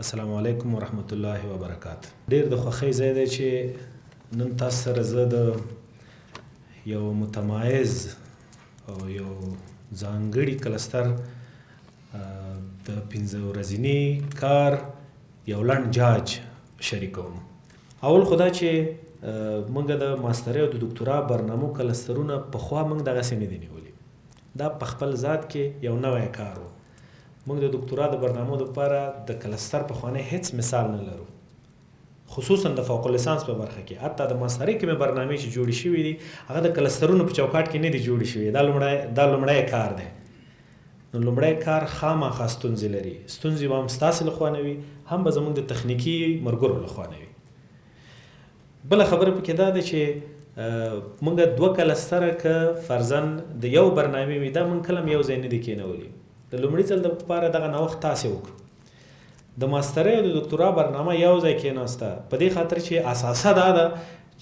السلام علیکم ورحمت الله وبرکاته. ډیر د خوښۍ ځای دی چې نن تاسو سره زه د یو متمایز او یو ځانګړي کلستر د 15 ورځني کار یو لنډ جاج شریکوم. اول خو دا چې موږ د ماسترۍ او د دکتورا برنامو کلسترونه پخوا موږ دغسې نه دي نیولي. دا په خپل ذات کې یو نوی کار و. موږ د دکتورا د برنامو لپاره د کلستر پخوانی هیڅ مثال نه لرو، خصوصا د فوق لیسانس په برخه کې. حتی د ماسترۍ کومې برنامې چې جوړې شوي دي هغه د کلسترونو په چوکاټ کې نه دي جوړې شوي. دا لومړی کار دی. نو لومړی کار خامخا ستونزې لري. ستونزې به هم ستاسې لخوا نه وي، هم به زموږ د تخنیکي ملګرو لخوا نه وي. بله خبره پکې دا ده چې موږ 2 کلستره که فرضاً د یو برنامې وي، دا موږ کله هم یو ځای نه دي کېنولي. د لومړي ځل دپاره دغه نوښت تاسې وکړو. د ماسترۍ او د دکتورا برنامه یو ځای کېناسته په دې خاطر چې اساسه دا ده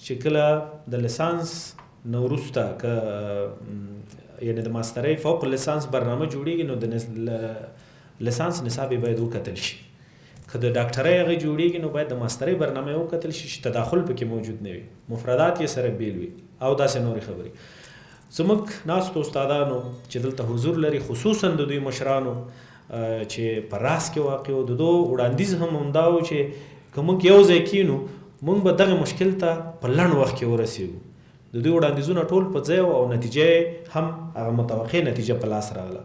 چې کله د لیسانس نه وروسته که یعنې د ماسترۍ فوق لیسانس برنامه جوړېږي نو د لیسانس نصاب یې باید وکتل شي. که د ډاکټرۍ هغې جوړېږي نو باید د ماسترۍ برنامه یې وکتل شي چې تداخل پکې موجود نه وي، مفردات یې سره بیل وي او داسې نورې خبرې. زموږ ناستو استادانو چې دلته حضور لري، خصوصا د دوی مشرانو چې په راس کې واقع و، د دوی وړاندیز هم همدا و چې که موږ یو ځای کینو موږ به دغه مشکل ته په لنډ وخت کې ورسېږو. د دوی وړاندیزونه ټول په ځای او نتیجه هم هغه متوقع نتیجه په لاس راغله.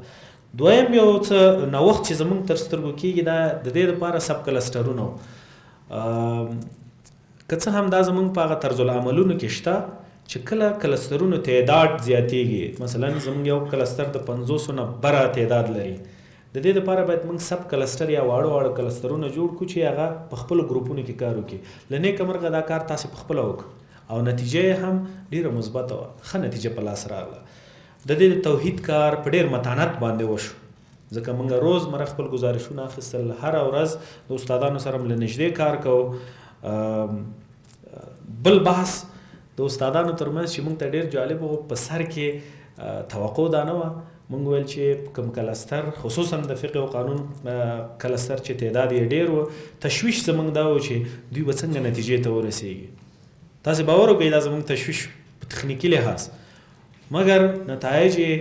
دویم یو څه نوښت چې زموږ تر سترګو کېږي دا د دې دپاره سب کلسټرونه و. که څه هم دا زموږ په هغه طرز العملونو کې شته چې کله کلسترونو تعداد زیاتېږي. مثلا زموږ یو کلستر د 500 نه بره تعداد لري. د دې دپاره باید موږ سب کلستر یا واړه واړه کلسترونه جوړ کړو چې هغه په خپلو ګروپونو کې کار وکړي. له نیکه مرغه دا کار تاسې په خپله وکړو او نتیجه یې هم ډېره مثبته وه، ښه نتیجه په لاس راغله. د دې د توحید کار په ډېر متانت باندې وشو، ځکه موږ روزمره خپل ګزارشونه اخیستل، هره ورځ د استادانو سره له نږدې کار کوو. بل بحث د استادانو ترمنځ چې موږ ته ډېر جالب و، په سر کې توقع دا نه وه. موږ ویل چې کوم کلستر خصوصا د فقه او قانون کلستر چې تعداد یې ډېر و، تشویش زموږ دا و چې دوی به څنګه نتیجې ته ورسېږي. تاسې باور وکړئ دا زموږ تشویش په تخنیکي لحاظ، مګر نتایج یې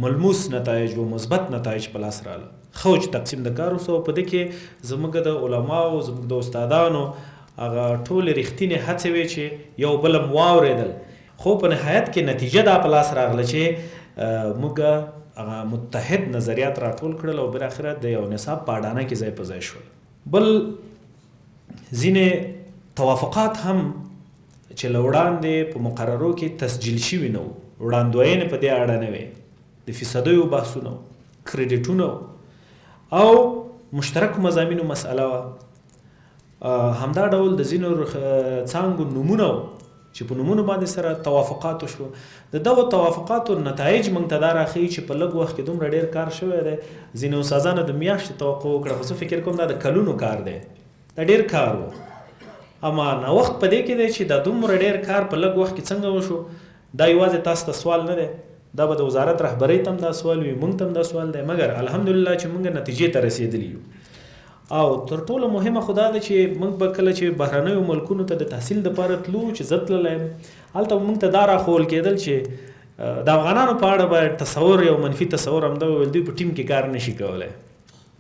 ملموس نتایج و، مثبت نتایج په لاس راغله. ښه چې تقسیم د کار وسو. په دې کې زموږ د علماو، زموږ د استادانو هغه ټولې رښتینې هڅې وې چې یو بل هم واورېدل. خو په نهایت کې نتیجه دا په لاس راغله چې موږ هغه متحد نظریات راټول کړل او بالاخره د یو نصاب په اډانه کې ځای په ځای شول. بل ځینې توافقات هم چې له وړاندې په مقررو کې تسجیل شوي نه وو، وړاندوینې په دې اړه نه وې، د فیصدیو بحثونه وو، کریډیټونه او مشترکو مضامینو مسئله وه. همدا ډول د ځینو څانګو نومونه وو چې په نومونو باندې سره توافقات وشو. د دغو توافقاتو نتایج موږ ته دا راښیي چې په لږ وخت کې دومره ډېر کار شوی دی. ځینې استادانو د میاشتې توقع وکړه، خو زه فکر کوم دا د کلونو کار دی، دا ډېر کار و. اما نوښت په دې کې دی چې دا دومره ډېر کار په لږ وخت کې څنګه وشو. دا یوازې تاسو ته سوال نه دی، دا به د وزارت رهبرۍ ته هم دا سوال وي، موږ ته هم دا سوال دی، مګر الحمدلله چې موږ نتیجې ته رسېدلي یو. او تر ټولو مهمه خو دا ده چې موږ به کله چې بهرنیو ملکونو ته د تحصیل دپاره تلو، چې زه تللی یم، هلته موږ ته دا راښوول کېدل چې د افغانانو په اړه باید تصور، یو منفي تصور همدا ویل دوی په ټیم کې کار نشي کولی،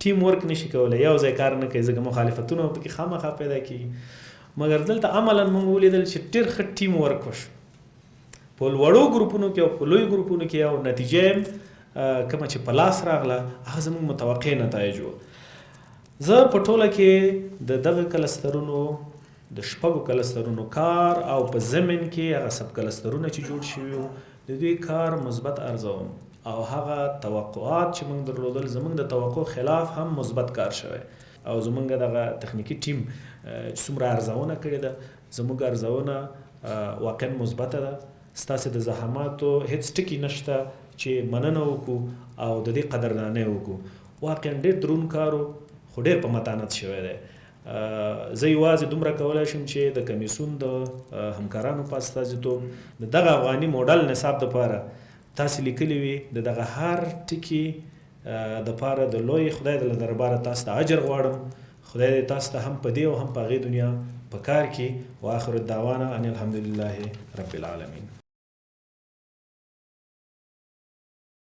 ټیم ورک نشي کولی، یو ځای کار نه کوي، ځکه مخالفتونه پکې خامخا پیدا کېږي. مګر دلته عملا موږ ولیدل چې ډېر ښه ټیم ورک وشو په لوړو ګروپونو کې او په لویو ګروپونو کې، او نتیجه کومه چې په لاس راغله هغه زموږ متوقع نتایج وو. زه په ټوله کې د دغه کلسترونو، د 6 کلسترونو کار او په ضمن کې هغه سب کلسترونه چې جوړ شوي وو د دوی کار مثبت ارزوم، او هغه توقعات چې موږ درلودل زموږ د توقع خلاف هم مثبت کار شوی. او زموږ دغه تخنیکي ټیم چې څومره ارزونه کړې ده، زموږ ارزونه واقعا مثبته ده. ستاسې د زحماتو هیڅ ټکي نشته چې مننه وکړو او د دې قدردانۍ وکړو. واقعا ډېر دروند کار و، خو ډېر په متانت شوی دی. زه یوازې دومره کولی شم چې د کمیسیون د همکارانو په استازیتوب د دغه افغاني موډل نصاب دپاره تاسې لیکلي وي، د دغه هر ټکي دپاره د لوی خدای د درباره تاسو ته اجر غواړم، خدای دې تاسو ته هم په دې او هم په هغې دنیا په کار کې. واخر الدعوانا ان الحمدلله رب العالمین.